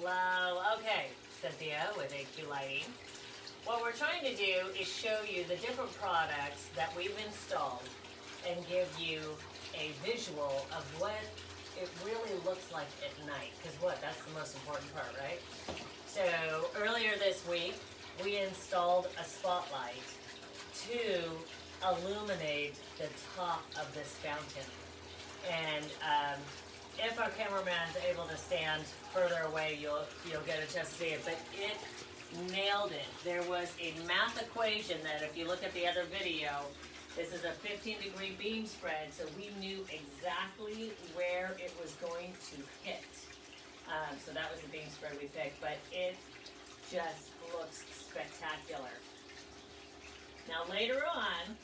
Hello. Okay, Cynthia with AQ Lighting. What we're trying to do is show you the different products that we've installed and give you a visual of what it really looks like at night. Because that's the most important part, right? So earlier this week, we installed a spotlight to illuminate the top of this fountain. And if our cameraman's able to stand further away, you'll get a chance to see it. But it nailed it. There was a math equation that if you look at the other video, this is a 15-degree beam spread, so we knew exactly where it was going to hit. So that was the beam spread we picked, but it just looks spectacular. Now later on,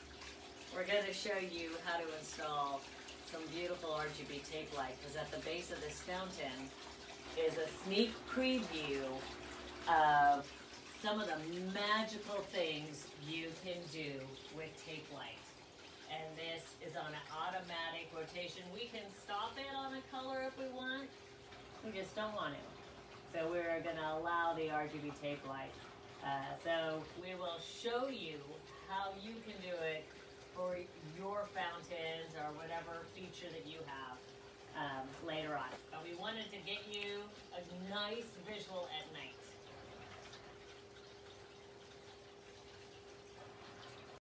we're going to show you how to install some beautiful RGB tape light, because at the base of this fountain is a sneak preview of some of the magical things you can do with tape light. And this is on an automatic rotation. We can stop it on a color if we want. We just don't want to. So we're going to allow the RGB tape light. So we will show you how you can do it for your fountains or whatever feature that you have later on. But we wanted to get you a nice visual at night.